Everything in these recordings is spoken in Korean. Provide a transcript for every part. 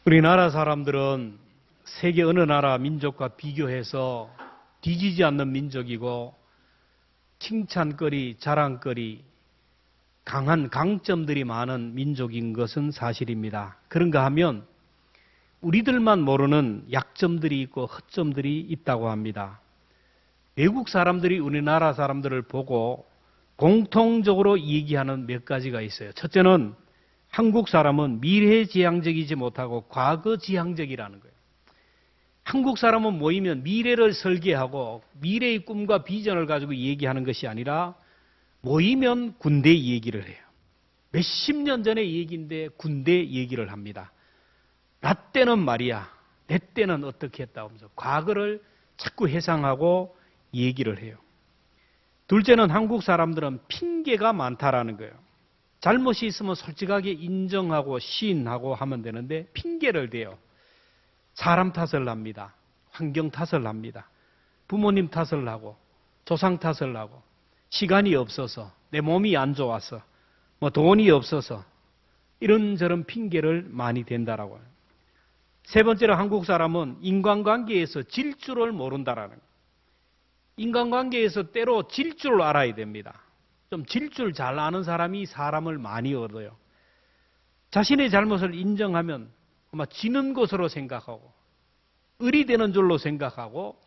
우리나라 사람들은 세계 어느 나라 민족과 비교해서 뒤지지 않는 민족이고 칭찬거리, 자랑거리, 강한 강점들이 많은 민족인 것은 사실입니다. 그런가 하면 우리들만 모르는 약점들이 있고 허점들이 있다고 합니다. 외국 사람들이 우리나라 사람들을 보고 공통적으로 얘기하는 몇 가지가 있어요. 첫째는 한국 사람은 미래지향적이지 못하고 과거지향적이라는 거예요. 한국 사람은 모이면 미래를 설계하고 미래의 꿈과 비전을 가지고 얘기하는 것이 아니라 모이면 군대 얘기를 해요. 몇십 년 전의 얘기인데 군대 얘기를 합니다. 나 때는 말이야, 내 때는 어떻게 했다 하면서 과거를 자꾸 회상하고 얘기를 해요. 둘째는 한국 사람들은 핑계가 많다라는 거예요. 잘못이 있으면 솔직하게 인정하고 시인하고 하면 되는데 핑계를 대요. 사람 탓을 합니다. 환경 탓을 합니다. 부모님 탓을 하고 조상 탓을 하고 시간이 없어서 내 몸이 안 좋아서 뭐 돈이 없어서 이런저런 핑계를 많이 댄다라고 해요. 세 번째로 한국 사람은 인간관계에서 질주를 모른다라는 거예요. 인간관계에서 때로 질주를 알아야 됩니다. 좀 질주를 잘 아는 사람이 사람을 많이 얻어요. 자신의 잘못을 인정하면 아마 지는 것으로 생각하고 을이 되는 줄로 생각하고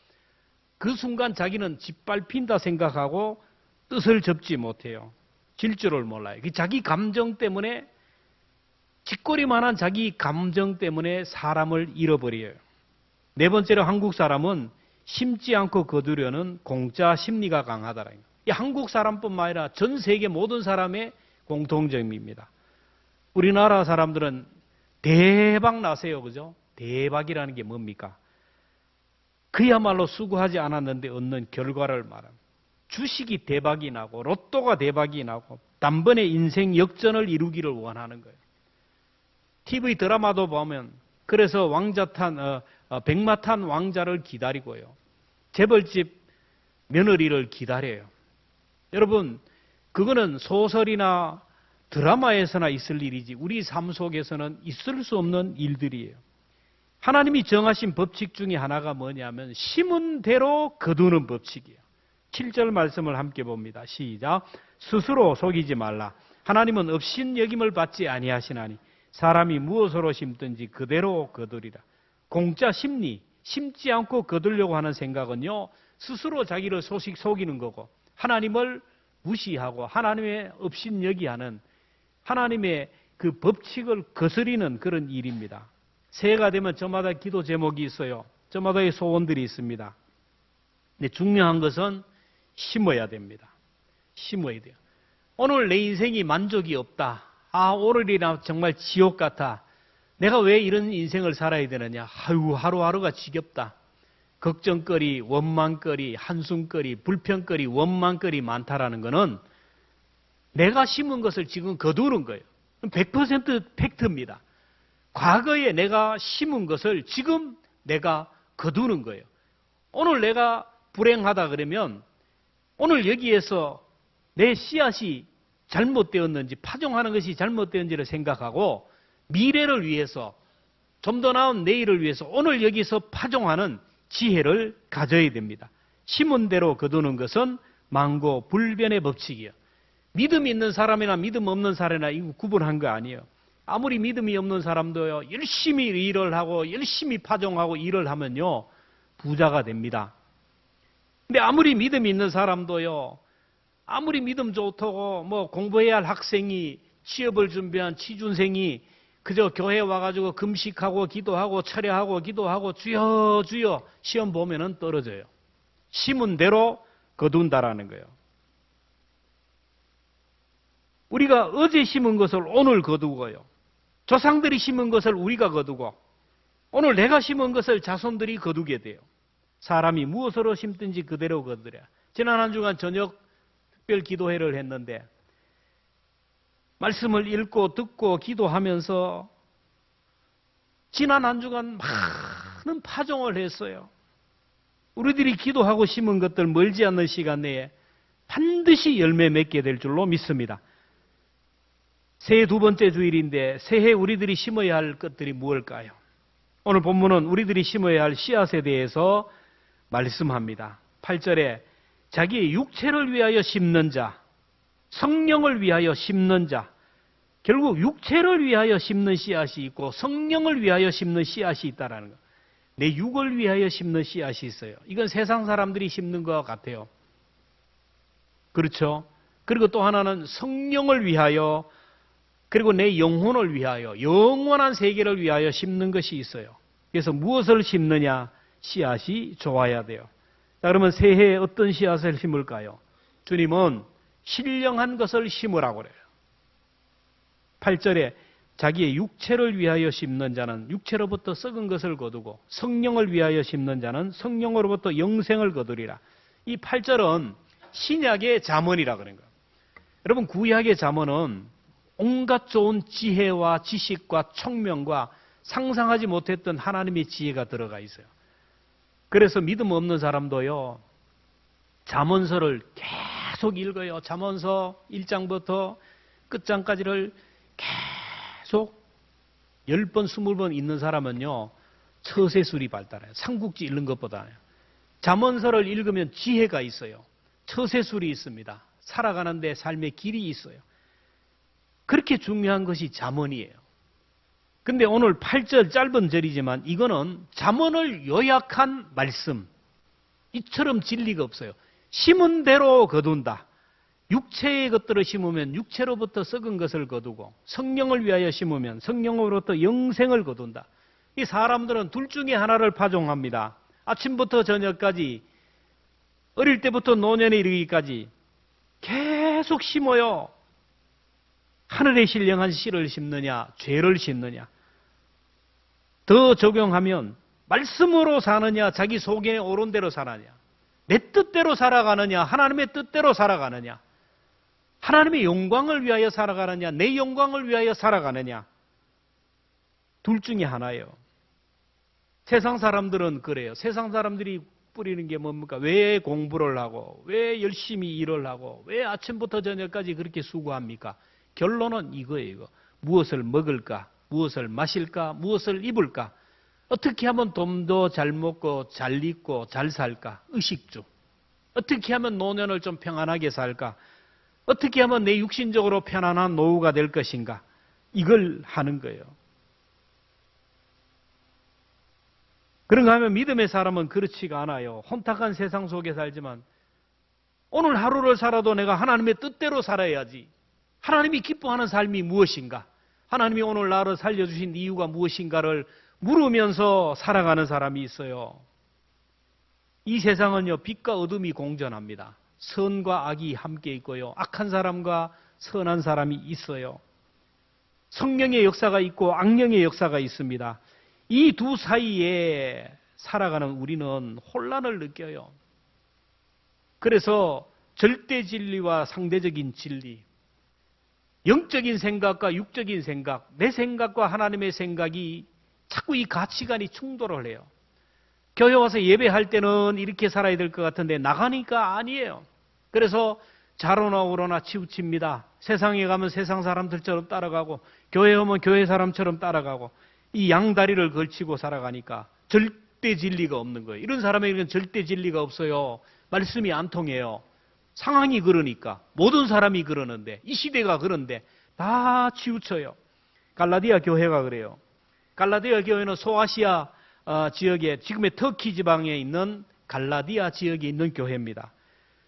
그 순간 자기는 짓밟힌다 생각하고 뜻을 접지 못해요. 질주를 몰라요. 자기 감정 때문에 짓거리만한 자기 감정 때문에 사람을 잃어버려요. 네 번째로 한국 사람은 심지 않고 거두려는 공짜 심리가 강하다라는 거예요. 이 한국 사람뿐만 아니라 전 세계 모든 사람의 공통점입니다. 우리나라 사람들은 대박 나세요. 그죠? 대박이라는 게 뭡니까? 그야말로 수고하지 않았는데 얻는 결과를 말합니다. 주식이 대박이 나고 로또가 대박이 나고 단번에 인생 역전을 이루기를 원하는 거예요. TV 드라마도 보면 그래서 백마탄 왕자를 기다리고요. 재벌집 며느리를 기다려요. 여러분, 그거는 소설이나 드라마에서나 있을 일이지 우리 삶 속에서는 있을 수 없는 일들이에요. 하나님이 정하신 법칙 중에 하나가 뭐냐면 심은 대로 거두는 법칙이에요. 7절 말씀을 함께 봅니다. 시작. 스스로 속이지 말라. 하나님은 업신여김을 받지 아니하시나니 사람이 무엇으로 심든지 그대로 거두리라. 공짜 심리, 심지 않고 거두려고 하는 생각은요, 스스로 자기를 속이는 거고 하나님을 무시하고 하나님의 업신여기하는 하나님의 그 법칙을 거스리는 그런 일입니다. 새해가 되면 저마다 기도 제목이 있어요. 저마다의 소원들이 있습니다. 근데 중요한 것은 심어야 됩니다. 심어야 돼요. 오늘 내 인생이 만족이 없다. 오늘이나 정말 지옥 같아. 내가 왜 이런 인생을 살아야 되느냐. 하루하루가 지겹다. 걱정거리, 원망거리, 한숨거리, 불평거리, 원망거리 많다라는 것은 내가 심은 것을 지금 거두는 거예요. 100% 팩트입니다. 과거에 내가 심은 것을 지금 내가 거두는 거예요. 오늘 내가 불행하다 그러면 오늘 여기에서 내 씨앗이 잘못되었는지 파종하는 것이 잘못되었는지를 생각하고 미래를 위해서 좀 더 나은 내일을 위해서 오늘 여기서 파종하는 지혜를 가져야 됩니다. 심은 대로 거두는 것은 만고 불변의 법칙이에요. 믿음 있는 사람이나 믿음 없는 사람이나 이거 구분한 거 아니에요. 아무리 믿음이 없는 사람도요, 열심히 일을 하고 열심히 파종하고 일을 하면요, 부자가 됩니다. 근데 아무리 믿음이 있는 사람도요, 아무리 믿음 좋다고 뭐 공부해야 할 학생이 취업을 준비한 취준생이 그저 교회 와가지고 금식하고 기도하고 철야하고 기도하고 주여 주여 시험 보면은 떨어져요. 심은 대로 거둔다라는 거예요. 우리가 어제 심은 것을 오늘 거두고요. 조상들이 심은 것을 우리가 거두고 오늘 내가 심은 것을 자손들이 거두게 돼요. 사람이 무엇으로 심든지 그대로 거두랴. 지난 한 주간 저녁 특별 기도회를 했는데 말씀을 읽고 듣고 기도하면서 지난 한 주간 많은 파종을 했어요. 우리들이 기도하고 심은 것들 멀지 않는 시간 내에 반드시 열매 맺게 될 줄로 믿습니다. 새해 두 번째 주일인데 새해 우리들이 심어야 할 것들이 무엇일까요? 오늘 본문은 우리들이 심어야 할 씨앗에 대해서 말씀합니다. 8절에 자기의 육체를 위하여 심는 자, 성령을 위하여 심는 자, 결국 육체를 위하여 심는 씨앗이 있고 성령을 위하여 심는 씨앗이 있다라는 거. 내 육을 위하여 심는 씨앗이 있어요. 이건 세상 사람들이 심는 것 같아요. 그렇죠? 그리고 또 하나는 성령을 위하여, 그리고 내 영혼을 위하여, 영원한 세계를 위하여 심는 것이 있어요. 그래서 무엇을 심느냐? 씨앗이 좋아야 돼요. 자, 그러면 새해에 어떤 씨앗을 심을까요? 주님은 신령한 것을 심으라고 그래요. 8절에 자기의 육체를 위하여 심는 자는 육체로부터 썩은 것을 거두고 성령을 위하여 심는 자는 성령으로부터 영생을 거두리라. 이 8절은 신약의 잠언이라 그런 거예요. 여러분, 구약의 잠언은 온갖 좋은 지혜와 지식과 총명과 상상하지 못했던 하나님의 지혜가 들어가 있어요. 그래서 믿음 없는 사람도요, 잠언서를 계속 읽어요. 잠언서 1장부터 끝장까지를 계속 10번, 20번 읽는 사람은요, 처세술이 발달해요. 삼국지 읽는 것보다. 잠언서를 읽으면 지혜가 있어요. 처세술이 있습니다. 살아가는데 삶의 길이 있어요. 그렇게 중요한 것이 잠언이에요. 근데 오늘 8절 짧은 절이지만 이거는 잠언을 요약한 말씀. 이처럼 진리가 없어요. 심은 대로 거둔다. 육체의 것들을 심으면 육체로부터 썩은 것을 거두고 성령을 위하여 심으면 성령으로부터 영생을 거둔다. 이 사람들은 둘 중에 하나를 파종합니다. 아침부터 저녁까지, 어릴 때부터 노년에 이르기까지 계속 심어요. 하늘에 신령한 씨를 심느냐, 죄를 심느냐. 더 적용하면 말씀으로 사느냐, 자기 속에 오른 대로 사느냐. 내 뜻대로 살아가느냐, 하나님의 뜻대로 살아가느냐. 하나님의 영광을 위하여 살아가느냐, 내 영광을 위하여 살아가느냐. 둘 중에 하나예요. 세상 사람들은 그래요. 세상 사람들이 뿌리는 게 뭡니까? 왜 공부를 하고, 왜 열심히 일을 하고, 왜 아침부터 저녁까지 그렇게 수고합니까? 결론은 이거예요. 이거. 무엇을 먹을까? 무엇을 마실까? 무엇을 입을까? 어떻게 하면 돈도 잘 먹고 잘 입고 잘 살까? 의식주. 어떻게 하면 노년을 좀 평안하게 살까? 어떻게 하면 내 육신적으로 편안한 노후가 될 것인가? 이걸 하는 거예요. 그런가 하면 믿음의 사람은 그렇지가 않아요. 혼탁한 세상 속에 살지만 오늘 하루를 살아도 내가 하나님의 뜻대로 살아야지. 하나님이 기뻐하는 삶이 무엇인가? 하나님이 오늘 나를 살려주신 이유가 무엇인가를 물으면서 살아가는 사람이 있어요. 이 세상은요, 빛과 어둠이 공존합니다. 선과 악이 함께 있고요. 악한 사람과 선한 사람이 있어요. 성령의 역사가 있고 악령의 역사가 있습니다. 이 두 사이에 살아가는 우리는 혼란을 느껴요. 그래서 절대 진리와 상대적인 진리, 영적인 생각과 육적인 생각, 내 생각과 하나님의 생각이 자꾸 이 가치관이 충돌을 해요. 교회 와서 예배할 때는 이렇게 살아야 될 것 같은데 나가니까 아니에요. 그래서 자로나 오로나 치우칩니다. 세상에 가면 세상 사람들처럼 따라가고 교회 오면 교회 사람처럼 따라가고 이 양다리를 걸치고 살아가니까 절대 진리가 없는 거예요. 이런 사람에게는 절대 진리가 없어요. 말씀이 안 통해요. 상황이 그러니까 모든 사람이 그러는데 이 시대가 그런데 다 치우쳐요. 갈라디아 교회가 그래요. 갈라디아 교회는 소아시아 지역에 지금의 터키 지방에 있는 갈라디아 지역에 있는 교회입니다.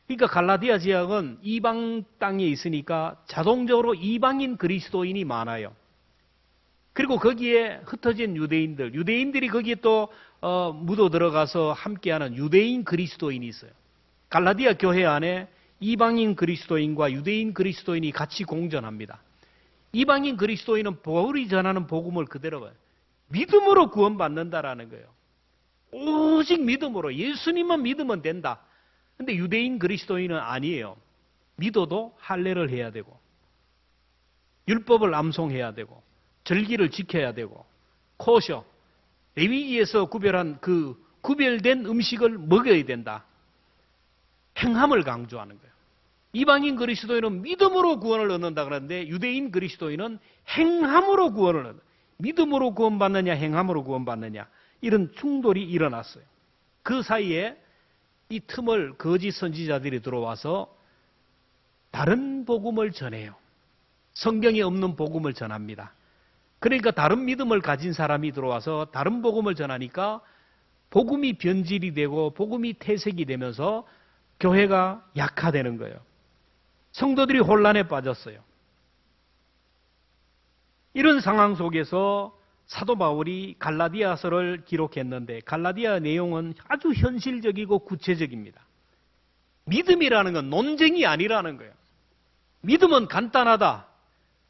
그러니까 갈라디아 지역은 이방 땅에 있으니까 자동적으로 이방인 그리스도인이 많아요. 그리고 거기에 흩어진 유대인들이 거기에 또 묻어 들어가서 함께하는 유대인 그리스도인이 있어요. 갈라디아 교회 안에 이방인 그리스도인과 유대인 그리스도인이 같이 공존합니다. 이방인 그리스도인은 바울이 전하는 복음을 그대로 봐요. 믿음으로 구원받는다라는 거예요. 오직 믿음으로, 예수님만 믿으면 된다. 근데 유대인 그리스도인은 아니에요. 믿어도 할례를 해야 되고 율법을 암송해야 되고 절기를 지켜야 되고 코셔, 레위기에서 구별한 그 구별된 음식을 먹어야 된다. 행함을 강조하는 거예요. 이방인 그리스도인은 믿음으로 구원을 얻는다 그러는데 유대인 그리스도인은 행함으로 구원을 얻는다. 믿음으로 구원받느냐 행함으로 구원받느냐 이런 충돌이 일어났어요. 그 사이에 이 틈을 거짓 선지자들이 들어와서 다른 복음을 전해요. 성경에 없는 복음을 전합니다. 그러니까 다른 믿음을 가진 사람이 들어와서 다른 복음을 전하니까 복음이 변질이 되고 복음이 퇴색이 되면서 교회가 약화되는 거예요. 성도들이 혼란에 빠졌어요. 이런 상황 속에서 사도 바울이 갈라디아서를 기록했는데 갈라디아 내용은 아주 현실적이고 구체적입니다. 믿음이라는 건 논쟁이 아니라는 거예요. 믿음은 간단하다.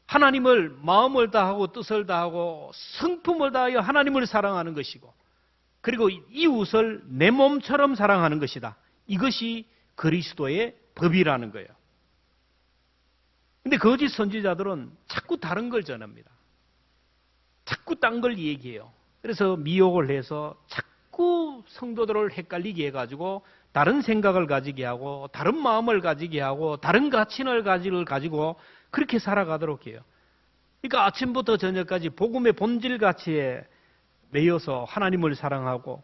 하나님을 마음을 다하고 뜻을 다하고 성품을 다하여 하나님을 사랑하는 것이고 그리고 이웃을 내 몸처럼 사랑하는 것이다. 이것이 그리스도의 법이라는 거예요. 근데 거짓 선지자들은 자꾸 다른 걸 전합니다. 자꾸 딴 걸 얘기해요. 그래서 미혹을 해서 자꾸 성도들을 헷갈리게 해가지고 다른 생각을 가지게 하고 다른 마음을 가지게 하고 다른 가치를 가지고 그렇게 살아가도록 해요. 그러니까 아침부터 저녁까지 복음의 본질 가치에 매여서 하나님을 사랑하고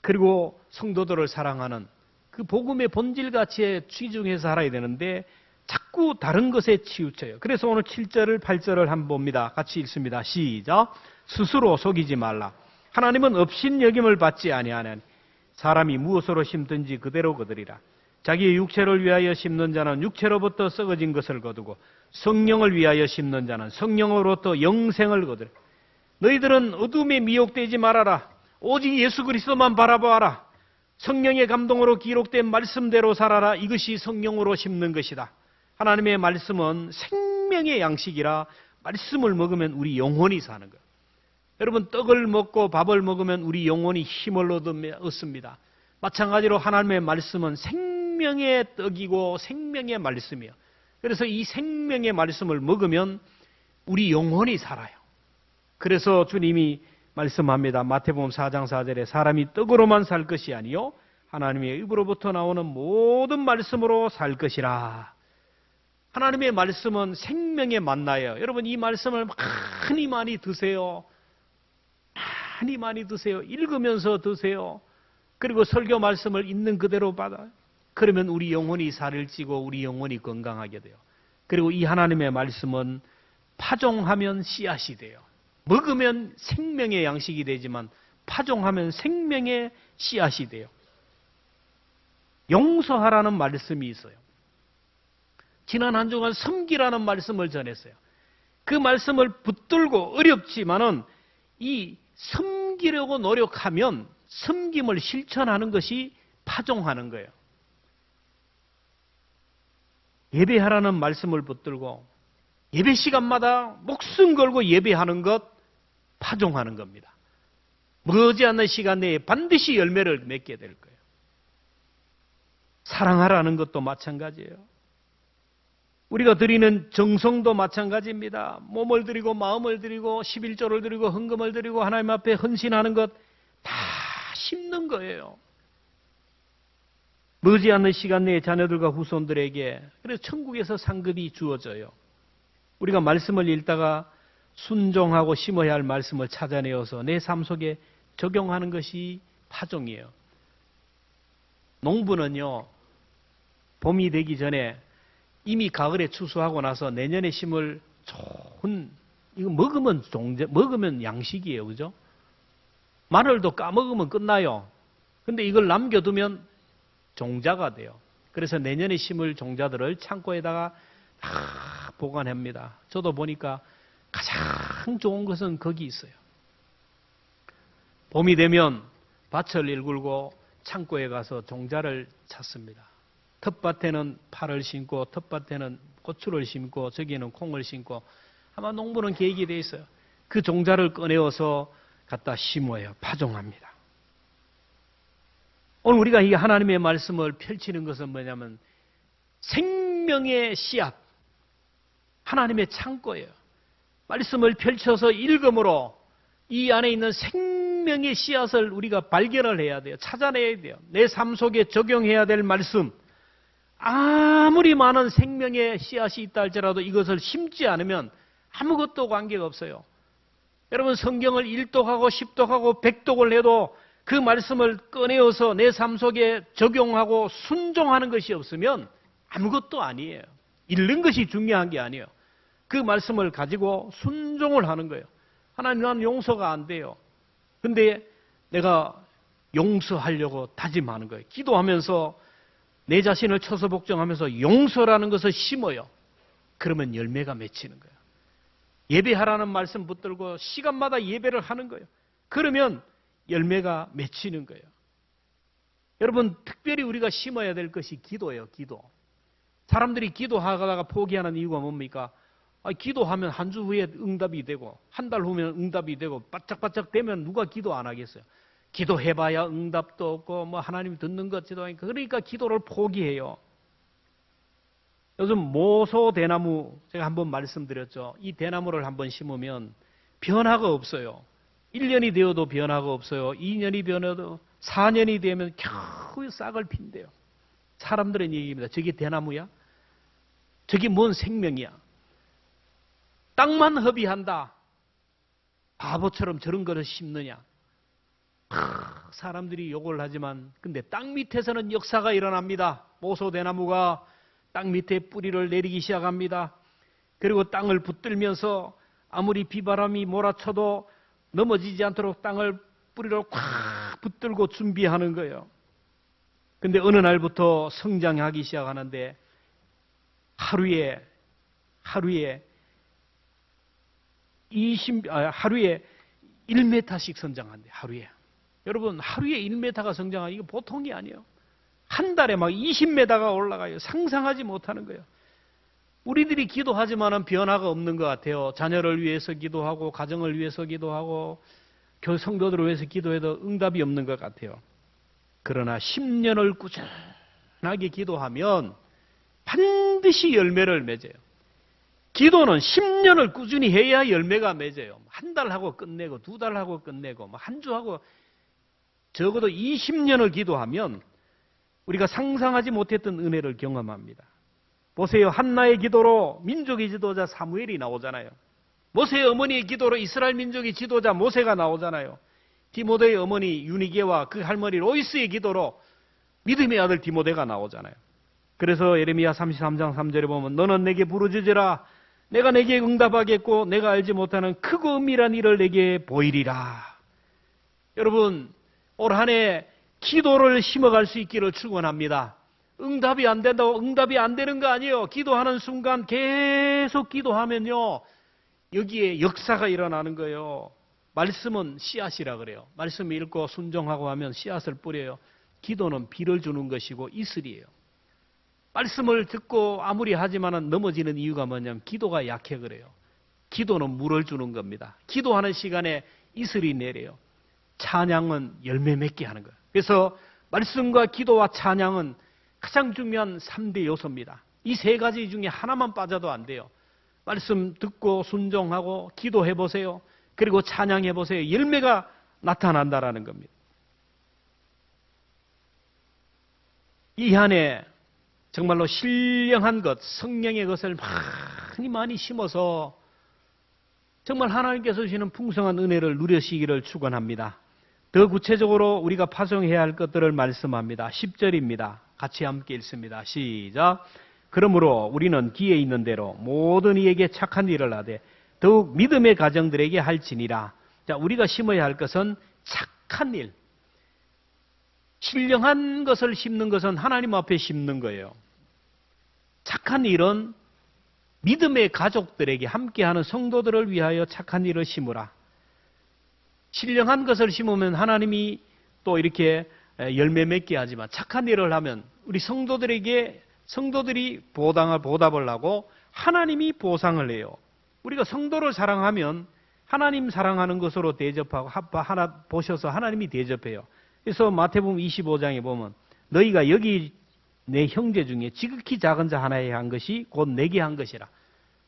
그리고 성도들을 사랑하는 그 복음의 본질 가치에 취중해서 살아야 되는데 자꾸 다른 것에 치우쳐요. 그래서 오늘 7절을 8절을 한번 봅니다. 같이 읽습니다. 시작. 스스로 속이지 말라. 하나님은 업신여김을 받지 아니하나니 사람이 무엇으로 심든지 그대로 거두리라. 자기의 육체를 위하여 심는 자는 육체로부터 썩어진 것을 거두고 성령을 위하여 심는 자는 성령으로부터 영생을 거두리라. 너희들은 어둠에 미혹되지 말아라. 오직 예수 그리스도만 바라보아라. 성령의 감동으로 기록된 말씀대로 살아라. 이것이 성령으로 심는 것이다. 하나님의 말씀은 생명의 양식이라 말씀을 먹으면 우리 영혼이 사는 거예요. 여러분 떡을 먹고 밥을 먹으면 우리 영혼이 힘을 얻습니다. 마찬가지로 하나님의 말씀은 생명의 떡이고 생명의 말씀이에요. 그래서 이 생명의 말씀을 먹으면 우리 영혼이 살아요. 그래서 주님이 말씀합니다. 마태복음 4장 4절에 사람이 떡으로만 살 것이 아니요 하나님의 입으로부터 나오는 모든 말씀으로 살 것이라. 하나님의 말씀은 생명의 만나예요. 여러분 이 말씀을 많이 드세요. 많이 드세요. 읽으면서 드세요. 그리고 설교 말씀을 있는 그대로 받아요. 그러면 우리 영혼이 살을 찌고 우리 영혼이 건강하게 돼요. 그리고 이 하나님의 말씀은 파종하면 씨앗이 돼요. 먹으면 생명의 양식이 되지만 파종하면 생명의 씨앗이 돼요. 용서하라는 말씀이 있어요. 지난 한 주간 섬기라는 말씀을 전했어요. 그 말씀을 붙들고 어렵지만은 이 섬기려고 노력하면 섬김을 실천하는 것이 파종하는 거예요. 예배하라는 말씀을 붙들고 예배 시간마다 목숨 걸고 예배하는 것 파종하는 겁니다. 머지않는 시간 내에 반드시 열매를 맺게 될 거예요. 사랑하라는 것도 마찬가지예요. 우리가 드리는 정성도 마찬가지입니다. 몸을 드리고 마음을 드리고 11조를 드리고 헌금을 드리고 하나님 앞에 헌신하는 것 다 심는 거예요. 머지않는 시간 내에 자녀들과 후손들에게 그래서 천국에서 상급이 주어져요. 우리가 말씀을 읽다가 순종하고 심어야 할 말씀을 찾아내어서 내 삶 속에 적용하는 것이 파종이에요. 농부는요, 봄이 되기 전에 이미 가을에 추수하고 나서 내년에 심을 좋은, 이거 먹으면 양식이에요. 그죠? 마늘도 까먹으면 끝나요. 근데 이걸 남겨두면 종자가 돼요. 그래서 내년에 심을 종자들을 창고에다가 다 보관합니다. 저도 보니까 가장 좋은 것은 거기 있어요. 봄이 되면 밭을 일굴고 창고에 가서 종자를 찾습니다. 텃밭에는 파를 심고 텃밭에는 고추를 심고 저기에는 콩을 심고 아마 농부는 계획이 돼 있어요. 그 종자를 꺼내어서 갖다 심어요. 파종합니다. 오늘 우리가 이 하나님의 말씀을 펼치는 것은 뭐냐면 생명의 씨앗, 하나님의 창고예요. 말씀을 펼쳐서 읽음으로 이 안에 있는 생명의 씨앗을 우리가 발견을 해야 돼요. 찾아내야 돼요. 내 삶 속에 적용해야 될 말씀. 아무리 많은 생명의 씨앗이 있다 할지라도 이것을 심지 않으면 아무것도 관계가 없어요. 여러분 성경을 1독하고 10독하고 100독을 해도 그 말씀을 꺼내어서 내 삶 속에 적용하고 순종하는 것이 없으면 아무것도 아니에요. 읽는 것이 중요한 게 아니에요. 그 말씀을 가지고 순종을 하는 거예요. 하나님, 나는 용서가 안 돼요. 근데 내가 용서하려고 다짐하는 거예요. 기도하면서 내 자신을 쳐서 복종하면서 용서라는 것을 심어요. 그러면 열매가 맺히는 거예요. 예배하라는 말씀 붙들고 시간마다 예배를 하는 거예요. 그러면 열매가 맺히는 거예요. 여러분, 특별히 우리가 심어야 될 것이 기도예요. 기도. 사람들이 기도하다가 포기하는 이유가 뭡니까? 기도하면 한 주 후에 응답이 되고 한 달 후면 응답이 되고 바짝바짝 되면 누가 기도 안 하겠어요? 기도해봐야 응답도 없고 뭐 하나님 듣는 것지도 않으니까, 그러니까 기도를 포기해요. 요즘 모소 대나무 제가 한번 말씀드렸죠. 이 대나무를 한번 심으면 변화가 없어요. 1년이 되어도 변화가 없어요. 2년이 변해도 4년이 되면 겨우 싹을 핀대요. 사람들은 얘기입니다. 저게 대나무야? 저게 뭔 생명이야? 땅만 허비한다. 바보처럼 저런 거를 심느냐? 사람들이 욕을 하지만 근데 땅 밑에서는 역사가 일어납니다. 모소대나무가 땅 밑에 뿌리를 내리기 시작합니다. 그리고 땅을 붙들면서 아무리 비바람이 몰아쳐도 넘어지지 않도록 땅을 뿌리를 꽉 붙들고 준비하는 거예요. 근데 어느 날부터 성장하기 시작하는데 하루에 1m씩 성장한대. 하루에. 여러분, 하루에 1m가 성장하기 이거 보통이 아니에요. 한 달에 막 20m가 올라가요. 상상하지 못하는 거예요. 우리들이 기도하지만은 변화가 없는 것 같아요. 자녀를 위해서 기도하고 가정을 위해서 기도하고 성도들을 위해서 기도해도 응답이 없는 것 같아요. 그러나 10년을 꾸준하게 기도하면 반드시 열매를 맺어요. 기도는 10년을 꾸준히 해야 열매가 맺어요. 한 달 하고 끝내고 2달 하고 끝내고 한 주 하고 적어도 20년을 기도하면 우리가 상상하지 못했던 은혜를 경험합니다. 보세요. 한나의 기도로 민족의 지도자 사무엘이 나오잖아요. 모세의 어머니의 기도로 이스라엘 민족의 지도자 모세가 나오잖아요. 디모데의 어머니 유니게와 그 할머니 로이스의 기도로 믿음의 아들 디모데가 나오잖아요. 그래서 예레미야 33장 3절에 보면 너는 내게 부르짖으라. 내가 내게 응답하겠고 내가 알지 못하는 크고 은밀한 일을 내게 보이리라. 여러분, 올 한 해 기도를 심어갈 수 있기를 축원합니다. 응답이 안 된다고 응답이 안 되는 거 아니에요. 기도하는 순간 계속 기도하면요, 여기에 역사가 일어나는 거예요. 말씀은 씨앗이라 그래요. 말씀 읽고 순종하고 하면 씨앗을 뿌려요. 기도는 비를 주는 것이고 이슬이에요. 말씀을 듣고 아무리 하지만은 넘어지는 이유가 뭐냐면 기도가 약해 그래요. 기도는 물을 주는 겁니다. 기도하는 시간에 이슬이 내려요. 찬양은 열매 맺게 하는 거예요. 그래서 말씀과 기도와 찬양은 가장 중요한 3대 요소입니다. 이 세 가지 중에 하나만 빠져도 안 돼요. 말씀 듣고 순종하고 기도해 보세요. 그리고 찬양해 보세요. 열매가 나타난다라는 겁니다. 이 안에 정말로 신령한 것, 성령의 것을 많이 심어서 정말 하나님께서 주시는 풍성한 은혜를 누리시기를 축원합니다. 더 구체적으로 우리가 파송해야 할 것들을 말씀합니다. 10절입니다. 같이 함께 읽습니다. 시작. 그러므로 우리는 기에 있는 대로 모든 이에게 착한 일을 하되 더욱 믿음의 가정들에게 할지니라. 자, 우리가 심어야 할 것은 착한 일. 신령한 것을 심는 것은 하나님 앞에 심는 거예요. 착한 일은 믿음의 가족들에게 함께하는 성도들을 위하여 착한 일을 심으라. 신령한 것을 심으면 하나님이 또 이렇게 열매 맺게 하지만 착한 일을 하면 우리 성도들이 보답을 하고 하나님이 보상을 해요. 우리가 성도를 사랑하면 하나님 사랑하는 것으로 대접하고 보셔서 하나님이 대접해요. 그래서 마태복음 25장에 보면 너희가 여기 내 형제 중에 지극히 작은 자 하나에 한 것이 곧 내게 한 것이라.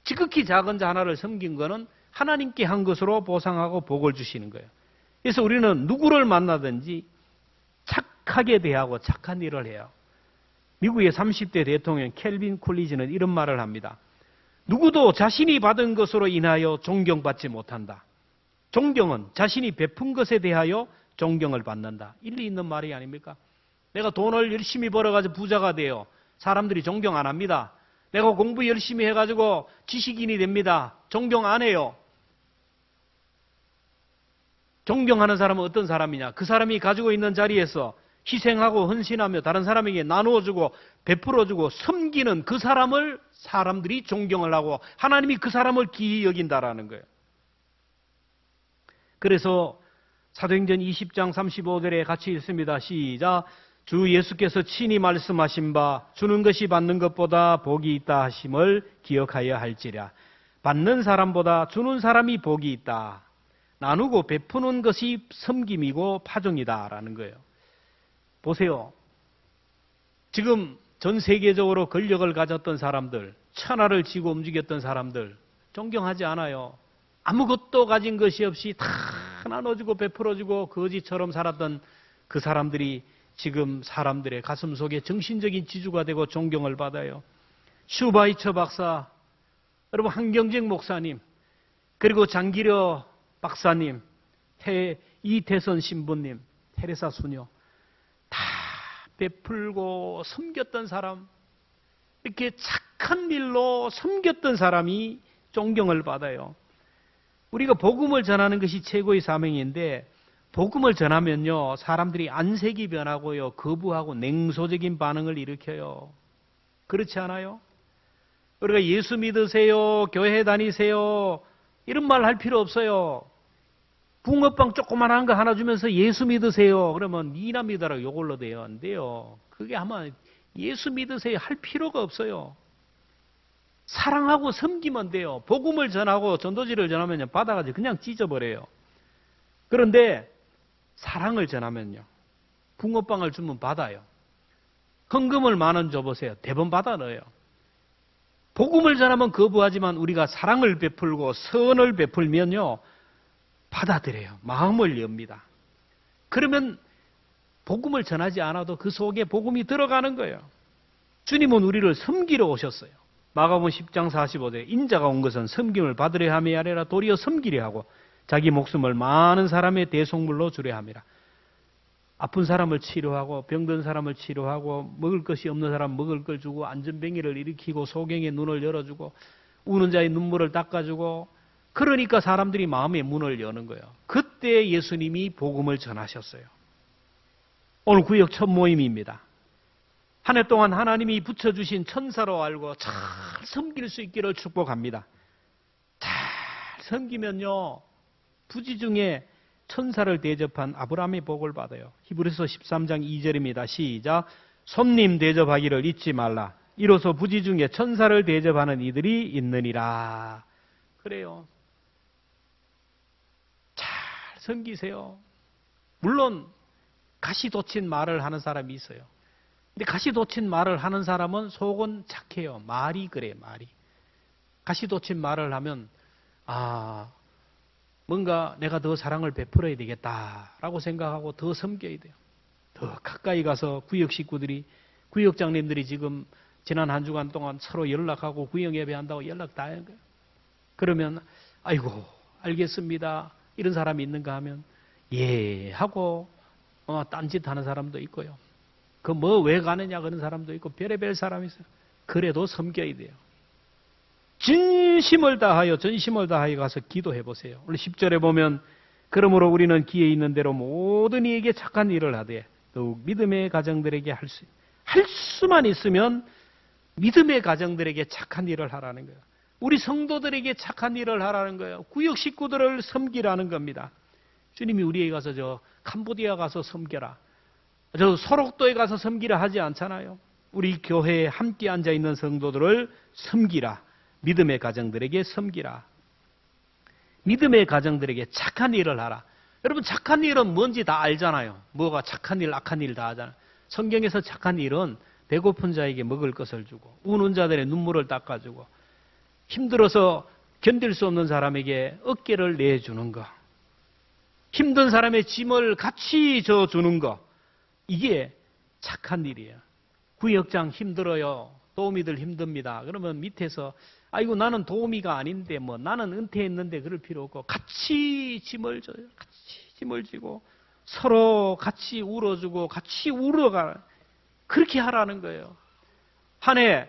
지극히 작은 자 하나를 섬긴 거는 하나님께 한 것으로 보상하고 복을 주시는 거예요. 그래서 우리는 누구를 만나든지 착하게 대하고 착한 일을 해요. 미국의 30대 대통령 켈빈 쿨리지는 이런 말을 합니다. 누구도 자신이 받은 것으로 인하여 존경받지 못한다. 존경은 자신이 베푼 것에 대하여 존경을 받는다. 일리 있는 말이 아닙니까? 내가 돈을 열심히 벌어가지고 부자가 돼요. 사람들이 존경 안 합니다. 내가 공부 열심히 해가지고 지식인이 됩니다. 존경 안 해요. 존경하는 사람은 어떤 사람이냐? 그 사람이 가지고 있는 자리에서 희생하고 헌신하며 다른 사람에게 나누어주고 베풀어주고 섬기는 그 사람을 사람들이 존경을 하고 하나님이 그 사람을 귀히 여긴다라는 거예요. 그래서 사도행전 20장 35절에 같이 읽습니다. 시작. 주 예수께서 친히 말씀하신 바 주는 것이 받는 것보다 복이 있다 하심을 기억하여 할지라. 받는 사람보다 주는 사람이 복이 있다. 나누고 베푸는 것이 섬김이고 파종이다라는 거예요. 보세요. 지금 전 세계적으로 권력을 가졌던 사람들, 천하를 쥐고 움직였던 사람들 존경하지 않아요. 아무것도 가진 것이 없이 다 나눠주고 베풀어주고 거지처럼 살았던 그 사람들이 지금 사람들의 가슴 속에 정신적인 지주가 되고 존경을 받아요. 슈바이처 박사, 여러분 한경직 목사님, 그리고 장기려 박사님, 이태선 신부님, 테레사 수녀 다 베풀고 섬겼던 사람, 이렇게 착한 일로 섬겼던 사람이 존경을 받아요. 우리가 복음을 전하는 것이 최고의 사명인데 복음을 전하면요 사람들이 안색이 변하고요 거부하고 냉소적인 반응을 일으켜요. 그렇지 않아요? 우리가 예수 믿으세요, 교회 다니세요 이런 말 할 필요 없어요. 붕어빵 조그만한 거 하나 주면서 예수 믿으세요 그러면 니나 믿어라 요걸로 돼요. 안 돼요. 그게 아마 예수 믿으세요 할 필요가 없어요. 사랑하고 섬기면 돼요. 복음을 전하고 전도지를 전하면 받아가지고 그냥 찢어버려요. 그런데 사랑을 전하면요 붕어빵을 주면 받아요. 헌금을 10,000원 줘보세요. 대번 받아 넣어요. 복음을 전하면 거부하지만 우리가 사랑을 베풀고 선을 베풀면요 받아들여요. 마음을 엽니다. 그러면 복음을 전하지 않아도 그 속에 복음이 들어가는 거예요. 주님은 우리를 섬기러 오셨어요. 마가복음 10장 45절에 인자가 온 것은 섬김을 받으려 함이 아니라 도리어 섬기려 하고 자기 목숨을 많은 사람의 대속물로 주려 함이라. 아픈 사람을 치료하고 병든 사람을 치료하고 먹을 것이 없는 사람 먹을 걸 주고 안전병이를 일으키고 소경의 눈을 열어주고 우는 자의 눈물을 닦아주고 그러니까 사람들이 마음의 문을 여는 거예요. 그때 예수님이 복음을 전하셨어요. 오늘 구역 첫 모임입니다. 한 해 동안 하나님이 붙여주신 천사로 알고 잘 섬길 수 있기를 축복합니다. 잘 섬기면요 부지 중에 천사를 대접한 아브라함의 복을 받아요. 히브리서 13장 2절입니다. 시작. 손님 대접하기를 잊지 말라. 이로써 부지 중에 천사를 대접하는 이들이 있느니라. 그래요. 잘 섬기세요. 물론 가시돋친 말을 하는 사람이 있어요. 근데 가시돋친 말을 하는 사람은 속은 착해요. 말이 그래, 말이. 가시돋친 말을 하면 뭔가 내가 더 사랑을 베풀어야 되겠다라고 생각하고 더 섬겨야 돼요. 더 가까이 가서 구역 식구들이, 구역장님들이 지금 지난 한 주간 동안 서로 연락하고 구역 예배한다고 연락 다 하는 거예요. 그러면 아이고 알겠습니다. 이런 사람이 있는가 하면 예 하고 딴짓하는 사람도 있고요. 그 뭐 왜 가느냐 그런 사람도 있고 별의별 사람이 있어요. 그래도 섬겨야 돼요. 진심을 다하여 가서 기도해 보세요. 오늘 10절에 보면 그러므로 우리는 기에 있는 대로 모든 이에게 착한 일을 하되 더욱 믿음의 가정들에게 할 수만 있으면 믿음의 가정들에게 착한 일을 하라는 거예요. 우리 성도들에게 착한 일을 하라는 거예요. 구역 식구들을 섬기라는 겁니다. 주님이 우리에게 가서 저 캄보디아 가서 섬겨라, 저 소록도에 가서 섬기라 하지 않잖아요. 우리 교회에 함께 앉아있는 성도들을 섬기라. 믿음의 가정들에게 섬기라. 믿음의 가정들에게 착한 일을 하라. 여러분 착한 일은 뭔지 다 알잖아요. 뭐가 착한 일, 악한 일 다 하잖아요. 성경에서 착한 일은 배고픈 자에게 먹을 것을 주고 우는 자들의 눈물을 닦아주고 힘들어서 견딜 수 없는 사람에게 어깨를 내주는 거, 힘든 사람의 짐을 같이 져주는 거, 이게 착한 일이에요. 구역장 힘들어요. 도우미들 힘듭니다. 그러면 밑에서 아이고 나는 도우미가 아닌데 뭐 나는 은퇴했는데 그럴 필요 없고 같이 짐을 져요. 같이 짐을 지고 서로 같이 울어주고 같이 울어가 그렇게 하라는 거예요. 한 해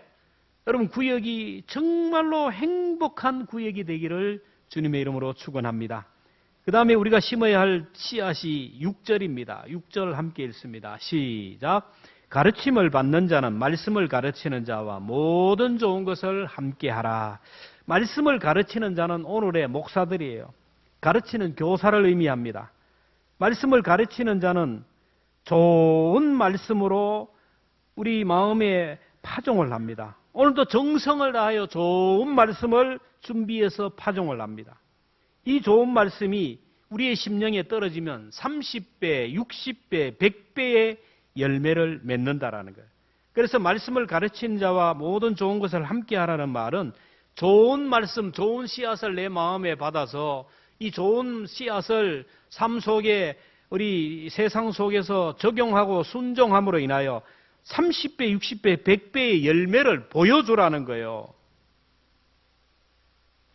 여러분 구역이 정말로 행복한 구역이 되기를 주님의 이름으로 축원합니다. 그 다음에 우리가 심어야 할 씨앗이 6절입니다. 6절 함께 읽습니다. 시작. 가르침을 받는 자는 말씀을 가르치는 자와 모든 좋은 것을 함께하라. 말씀을 가르치는 자는 오늘의 목사들이에요. 가르치는 교사를 의미합니다. 말씀을 가르치는 자는 좋은 말씀으로 우리 마음에 파종을 합니다. 오늘도 정성을 다하여 좋은 말씀을 준비해서 파종을 합니다. 이 좋은 말씀이 우리의 심령에 떨어지면 30배, 60배, 100배의 열매를 맺는다라는 거예요. 그래서 말씀을 가르치는 자와 모든 좋은 것을 함께 하라는 말은 좋은 말씀, 좋은 씨앗을 내 마음에 받아서 이 좋은 씨앗을 삶 속에 우리 세상 속에서 적용하고 순종함으로 인하여 30배, 60배, 100배의 열매를 보여주라는 거예요.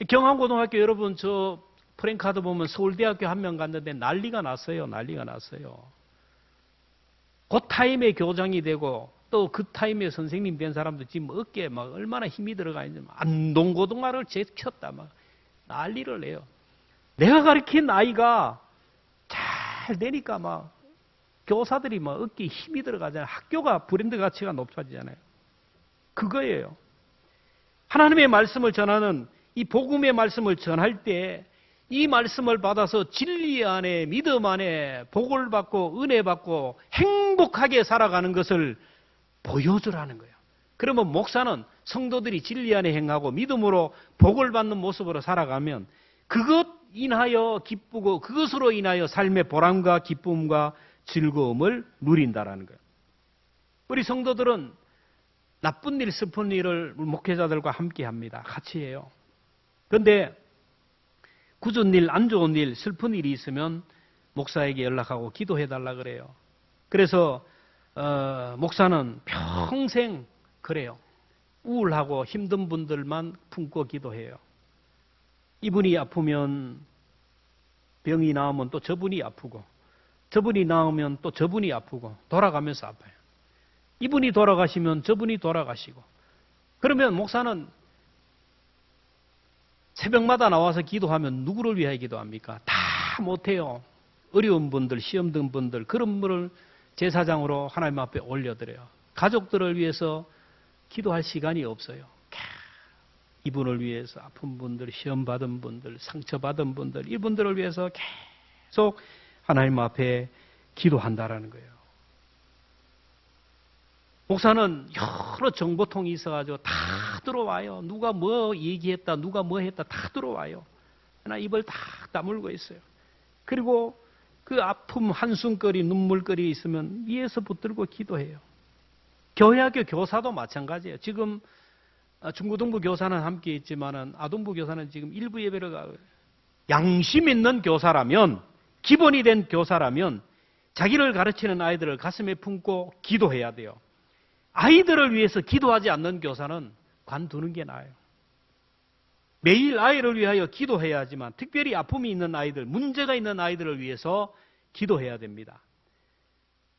경암고등학교 여러분 저 프랭카드 보면 서울대학교 한 명 갔는데 난리가 났어요. 난리가 났어요. 그 타임에 교장이 되고 또 그 타임에 선생님 된 사람도 지금 어깨에 막 얼마나 힘이 들어가 있는지 안동고등학교를 제쳤다 막 난리를 내요. 내가 가르친 아이가 잘 되니까 막 교사들이 막 어깨에 힘이 들어가잖아요. 학교가 브랜드 가치가 높아지잖아요. 그거예요. 하나님의 말씀을 전하는 이 복음의 말씀을 전할 때 이 말씀을 받아서 진리 안에 믿음 안에 복을 받고 은혜 받고 행복하게 살아가는 것을 보여주라는 거예요. 그러면 목사는 성도들이 진리 안에 행하고 믿음으로 복을 받는 모습으로 살아가면 그것 인하여 기쁘고 그것으로 인하여 삶의 보람과 기쁨과 즐거움을 누린다라는 거예요. 우리 성도들은 나쁜 일, 슬픈 일을 목회자들과 함께 합니다. 같이 해요. 그런데 굳은 일, 안 좋은 일, 슬픈 일이 있으면 목사에게 연락하고 기도해달라 그래요. 그래서 목사는 평생 그래요. 우울하고 힘든 분들만 품고 기도해요. 이분이 아프면 병이 나오면 또 저분이 아프고 저분이 나오면 또 저분이 아프고 돌아가면서 아파요. 이분이 돌아가시면 저분이 돌아가시고 그러면 목사는 새벽마다 나와서 기도하면 누구를 위하여 기도합니까? 다 못해요. 어려운 분들, 시험 든 분들 그런 분을 제사장으로 하나님 앞에 올려드려요. 가족들을 위해서 기도할 시간이 없어요. 이분을 위해서 아픈 분들, 시험 받은 분들, 상처 받은 분들 이분들을 위해서 계속 하나님 앞에 기도한다라는 거예요. 목사는 여러 정보통이 있어가지고 다 들어와요. 누가 뭐 얘기했다, 누가 뭐 했다 다 들어와요. 나 입을 다 다물고 있어요. 그리고 그 아픔, 한숨거리, 눈물거리 있으면 위에서 붙들고 기도해요. 교회학교 교사도 마찬가지예요. 지금 중고등부 교사는 함께 있지만은 아동부 교사는 지금 일부 예배를 가고 양심 있는 교사라면 기본이 된 교사라면 자기를 가르치는 아이들을 가슴에 품고 기도해야 돼요. 아이들을 위해서 기도하지 않는 교사는 관두는 게 나아요. 매일 아이를 위하여 기도해야 하지만 특별히 아픔이 있는 아이들, 문제가 있는 아이들을 위해서 기도해야 됩니다.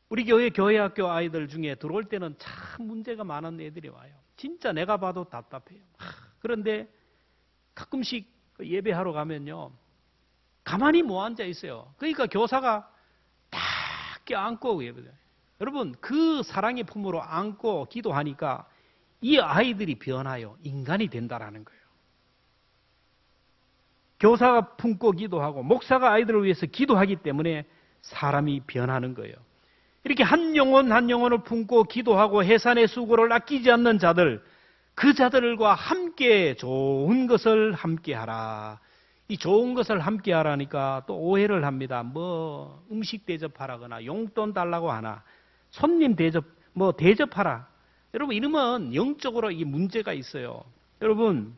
우리 교회학교 아이들 중에 들어올 때는 참 문제가 많은 애들이 와요. 진짜 내가 봐도 답답해요. 그런데 가끔씩 예배하러 가면요. 가만히 못 앉아 있어요. 그러니까 교사가 딱 껴안고 예배해요. 여러분 그 사랑의 품으로 안고 기도하니까 이 아이들이 변하여 인간이 된다라는 거예요. 교사가 품고 기도하고 목사가 아이들을 위해서 기도하기 때문에 사람이 변하는 거예요. 이렇게 한 영혼 한 영혼을 품고 기도하고 해산의 수고를 아끼지 않는 자들, 그 자들과 함께 좋은 것을 함께 하라. 이 좋은 것을 함께 하라니까 또 오해를 합니다. 뭐 음식 대접하라거나 용돈 달라고 하나 손님 대접하라. 여러분 이러면 영적으로 이 문제가 있어요. 여러분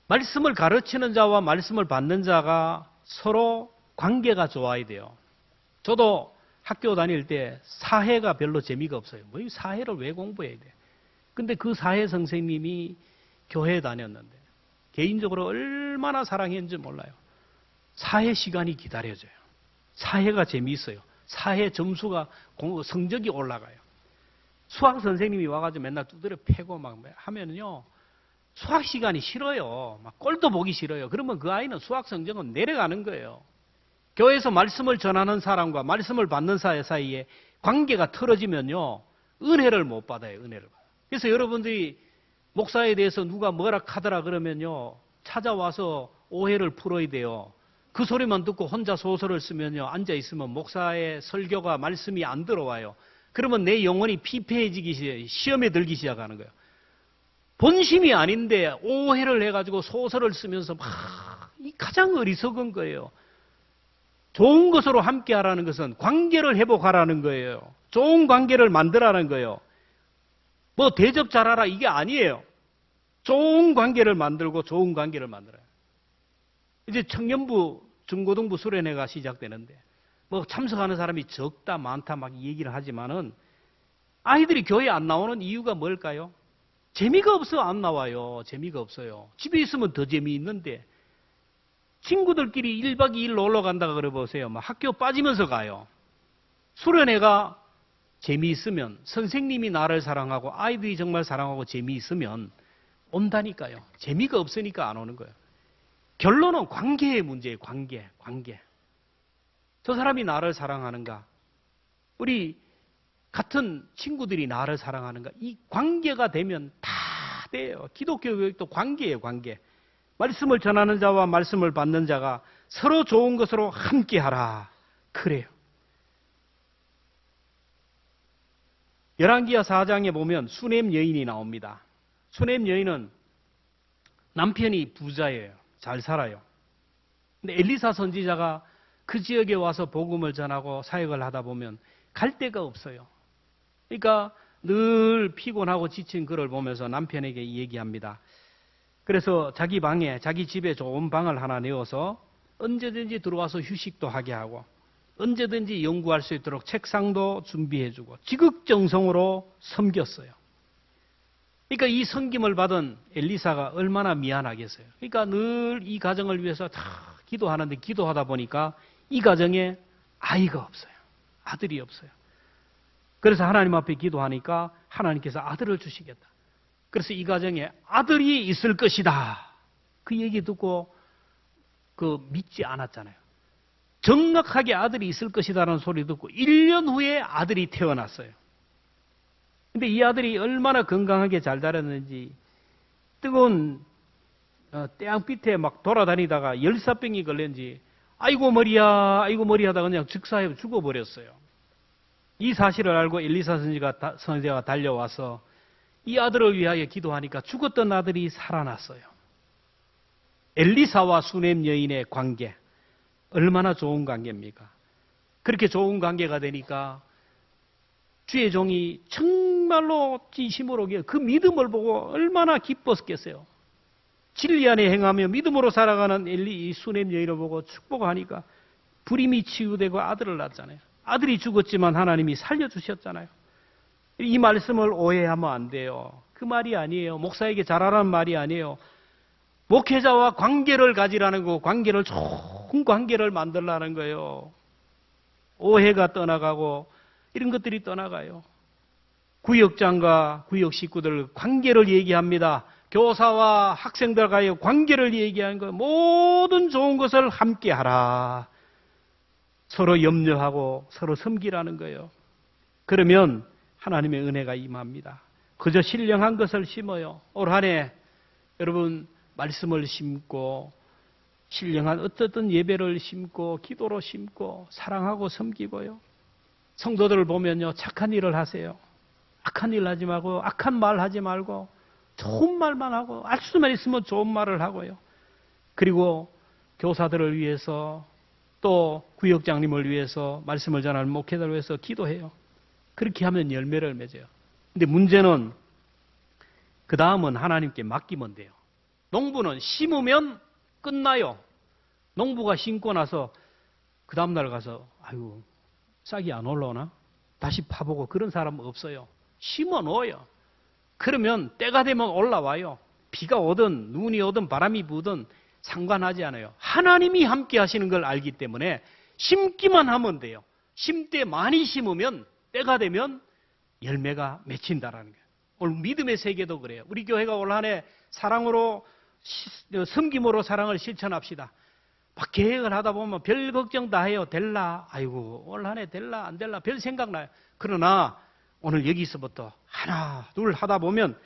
말씀을 가르치는 자와 말씀을 받는 자가 서로 관계가 좋아야 돼요. 저도 학교 다닐 때 사회가 별로 재미가 없어요. 뭐 사회를 왜 공부해야 돼? 근데 그 사회 선생님이 교회에 다녔는데 개인적으로 얼마나 사랑했는지 몰라요. 사회 시간이 기다려져요. 사회가 재미있어요. 사회 점수가 성적이 올라가요. 수학 선생님이 와가지고 맨날 두드려 패고 막 하면요, 수학 시간이 싫어요. 막 꼴도 보기 싫어요. 그러면 그 아이는 수학 성적은 내려가는 거예요. 교회에서 말씀을 전하는 사람과 말씀을 받는 사이에 관계가 틀어지면요, 은혜를 못 받아요. 은혜를. 그래서 여러분들이 목사에 대해서 누가 뭐라 하더라 그러면요, 찾아와서 오해를 풀어야 돼요. 그 소리만 듣고 혼자 소설을 쓰면요, 앉아있으면 목사의 설교가 말씀이 안 들어와요. 그러면 내 영혼이 피폐해지기 시작해요. 시험에 들기 시작하는 거예요. 본심이 아닌데 오해를 해가지고 소설을 쓰면서 이 가장 어리석은 거예요. 좋은 것으로 함께 하라는 것은 관계를 회복하라는 거예요. 좋은 관계를 만들라는 거예요. 뭐 대접 잘하라 이게 아니에요. 좋은 관계를 만들고 좋은 관계를 만들어요. 이제 청년부, 중고등부 수련회가 시작되는데 뭐 참석하는 사람이 적다 많다 막 얘기를 하지만은 아이들이 교회 안 나오는 이유가 뭘까요? 재미가 없어 안 나와요. 재미가 없어요. 집에 있으면 더 재미있는데 친구들끼리 1박 2일 놀러 간다고 그래 보세요. 막 학교 빠지면서 가요. 수련회가 재미있으면 선생님이 나를 사랑하고 아이들이 정말 사랑하고 재미있으면 온다니까요. 재미가 없으니까 안 오는 거예요. 결론은 관계의 문제예요. 관계. 저 사람이 나를 사랑하는가? 우리 같은 친구들이 나를 사랑하는가? 이 관계가 되면 다 돼요. 기독교 교육도 관계예요. 관계. 말씀을 전하는 자와 말씀을 받는 자가 서로 좋은 것으로 함께하라. 그래요. 열왕기하 4장에 보면 수넴 여인이 나옵니다. 수넴 여인은 남편이 부자예요. 잘 살아요. 근데 엘리사 선지자가 그 지역에 와서 복음을 전하고 사역을 하다 보면 갈 데가 없어요. 그러니까 늘 피곤하고 지친 그를 보면서 남편에게 얘기합니다. 그래서 자기 방에, 자기 집에 좋은 방을 하나 내어서 언제든지 들어와서 휴식도 하게 하고 언제든지 연구할 수 있도록 책상도 준비해주고 지극정성으로 섬겼어요. 그러니까 이 섬김을 받은 엘리사가 얼마나 미안하겠어요. 그러니까 늘 이 가정을 위해서 다 기도하는데 기도하다 보니까 이 가정에 아이가 없어요. 아들이 없어요. 그래서 하나님 앞에 기도하니까 하나님께서 아들을 주시겠다. 그래서 이 가정에 아들이 있을 것이다. 그 얘기 듣고 믿지 않았잖아요. 정확하게 아들이 있을 것이다라는 소리 듣고 1년 후에 아들이 태어났어요. 근데 이 아들이 얼마나 건강하게 잘 자랐는지 뜨거운 태양빛에 막 돌아다니다가 열사병이 걸렸는지 아이고 머리야 하다가 그냥 즉사해 죽어버렸어요. 이 사실을 알고 엘리사 선지자가 달려와서 이 아들을 위하여 기도하니까 죽었던 아들이 살아났어요. 엘리사와 수넴 여인의 관계 얼마나 좋은 관계입니까? 그렇게 좋은 관계가 되니까 주의 종이 정말로 진심으로 그 믿음을 보고 얼마나 기뻤겠어요. 진리 안에 행하며 믿음으로 살아가는 이 수넴 여인을 보고 축복하니까 불임이 치유되고 아들을 낳았잖아요. 아들이 죽었지만 하나님이 살려주셨잖아요. 이 말씀을 오해하면 안 돼요. 그 말이 아니에요. 목사에게 잘하라는 말이 아니에요. 목회자와 관계를 가지라는 거, 좋은 관계를 만들라는 거예요. 오해가 떠나가고 이런 것들이 떠나가요. 구역장과 구역 식구들 관계를 얘기합니다. 교사와 학생들과의 관계를 얘기하는 거, 모든 좋은 것을 함께 하라. 서로 염려하고 서로 섬기라는 거예요. 그러면 하나님의 은혜가 임합니다. 그저 신령한 것을 심어요. 올 한 해 여러분 말씀을 심고 신령한 어떻든 예배를 심고 기도로 심고 사랑하고 섬기고요. 성도들을 보면요, 착한 일을 하세요. 악한 일 하지 말고 악한 말 하지 말고 좋은 말만 하고 알 수만 있으면 좋은 말을 하고요. 그리고 교사들을 위해서 또 구역장님을 위해서 말씀을 전하는 목회자를 위해서 기도해요. 그렇게 하면 열매를 맺어요. 근데 문제는 그 다음은 하나님께 맡기면 돼요. 농부는 심으면 끝나요. 농부가 심고 나서 그 다음날 가서 아이고 싹이 안 올라오나? 다시 파보고 그런 사람은 없어요. 심어 놓아요. 그러면 때가 되면 올라와요. 비가 오든 눈이 오든 바람이 부든 상관하지 않아요. 하나님이 함께 하시는 걸 알기 때문에 심기만 하면 돼요. 심때 많이 심으면 때가 되면 열매가 맺힌다라는 거예요. 오늘 믿음의 세계도 그래요. 우리 교회가 올 한 해 사랑으로 섬김으로 사랑을 실천합시다. 막 계획을 하다 보면 별 걱정 다 해요. 될라? 아이고 올 한 해 될라 안 될라 별 생각나요. 그러나 오늘 여기서부터 하나 둘 하다 보면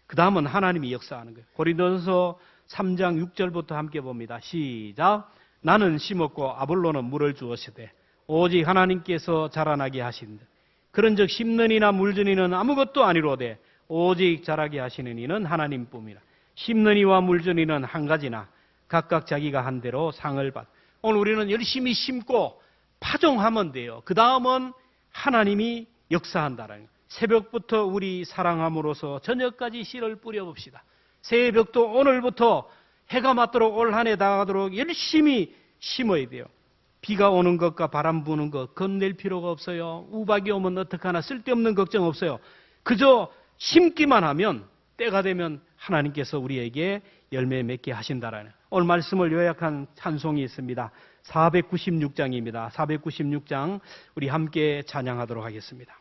그 다음은 하나님이 역사하는 거예요. 고린도전서 3장 6절부터 함께 봅니다. 시작. 나는 심었고 아볼로는 물을 주었으되 오직 하나님께서 자라나게 하신다. 그런즉 심는 이나 물주는 이는 아무것도 아니로되 오직 자라게 하시는 이는 하나님뿐이라. 심는 이와 물주는 이는 한 가지나 각각 자기가 한 대로 상을 받. 오늘 우리는 열심히 심고 파종하면 돼요. 그 다음은 하나님이 역사한다라는 거예요. 새벽부터 우리 사랑함으로써 저녁까지 씨를 뿌려봅시다. 새벽도 오늘부터 해가 맞도록 올 한 해 다가도록 열심히 심어야 돼요. 비가 오는 것과 바람 부는 것 겁낼 필요가 없어요. 우박이 오면 어떡하나 쓸데없는 걱정 없어요. 그저 심기만 하면 때가 되면 하나님께서 우리에게 열매 맺게 하신다라는 오늘 말씀을 요약한 찬송이 있습니다. 496장입니다. 496장 우리 함께 찬양하도록 하겠습니다.